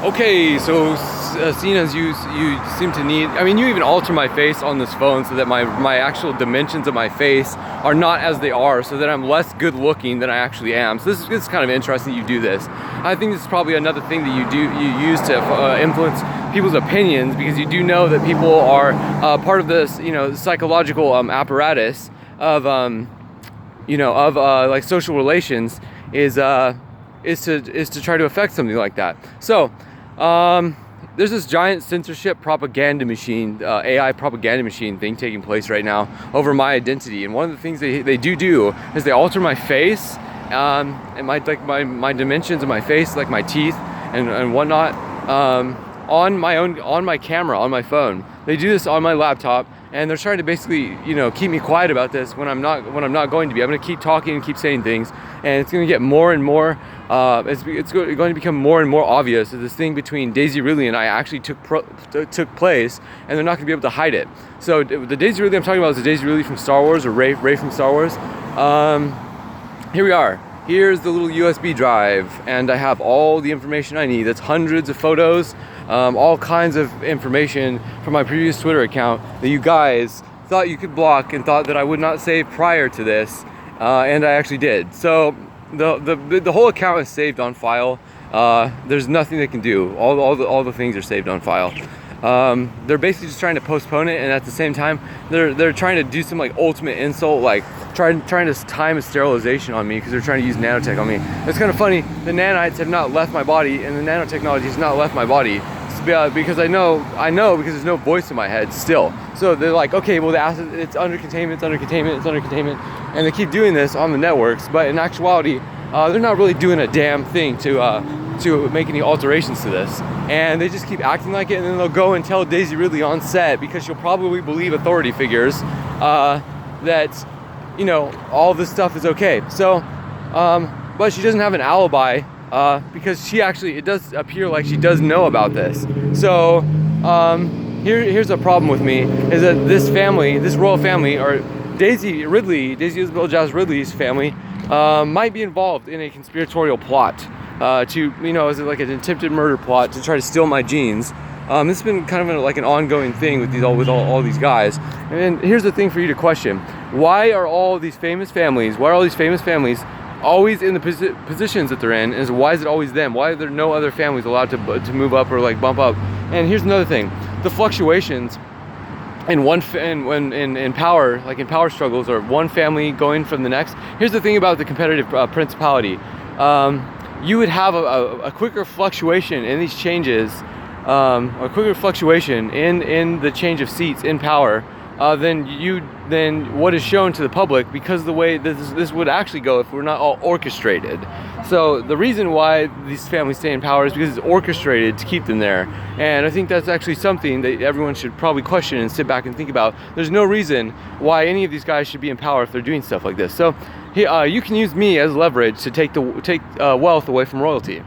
Okay, so seeing as you seem to need, I mean, you even alter my face on this phone so that my actual dimensions of my face are not as they are, so that I'm less good looking than I actually am. So this is kind of interesting you do this. I think this is probably another thing that you use to influence people's opinions, because you do know that people are part of this, you know, psychological apparatus of like social relations is to try to affect something like that. So there's this giant censorship propaganda machine, AI propaganda machine thing taking place right now over my identity. And one of the things they do is they alter my face and my dimensions of my face, like my teeth and whatnot, on my camera, on my phone. They do this on my laptop, and they're trying to basically, you know, keep me quiet about this when I'm not going to be. I'm going to keep talking and keep saying things, and it's going to get more and more. It's going to become more and more obvious that this thing between Daisy Ridley and I actually took place, and they're not going to be able to hide it. So the Daisy Ridley I'm talking about is the Daisy Ridley from Star Wars, or Rey from Star Wars. Here we are. Here's the little USB drive, and I have all the information I need. That's hundreds of photos, all kinds of information from my previous Twitter account that you guys thought you could block and thought that I would not save prior to this, and I actually did. So the whole account is saved on file. There's nothing they can do. All the things are saved on file. They're basically just trying to postpone it, and at the same time they're trying to do some like ultimate insult, like trying to time a sterilization on me, because they're trying to use nanotech on me. It's kind of funny. The nanites have not left my body, and the nanotechnology has not left my body, because I know because there's no voice in my head still. So they're like, okay, well, the acid, it's under containment, it's under containment, it's under containment, and they keep doing this on the networks, but in actuality they're not really doing a damn thing to make any alterations to this, and they just keep acting like it. And then they'll go and tell Daisy Ridley on set, because she'll probably believe authority figures, that, you know, all this stuff is okay. So but she doesn't have an alibi, because it does appear like she does know about this. So here's a problem with me, is that this family, this royal family, or Daisy Isabel Jazz Ridley's family, might be involved in a conspiratorial plot to, you know, is it like an attempted murder plot to try to steal my genes. This has been kind of like an ongoing thing with all these guys. And here's the thing for you to question: why are all these famous families always in the positions that they're in? Is why is it always them? Why are there no other families allowed to move up or like bump up? And here's another thing: the fluctuations in power, like in power struggles, or one family going from the next. Here's the thing about the competitive principality: you would have a quicker fluctuation in these changes, a quicker fluctuation in the change of seats in power than what is shown to the public, because the way this would actually go if we're not all orchestrated. So the reason why these families stay in power is because it's orchestrated to keep them there. And I think that's actually something that everyone should probably question and sit back and think about. There's no reason why any of these guys should be in power if they're doing stuff like this. So you can use me as leverage to take wealth away from royalty.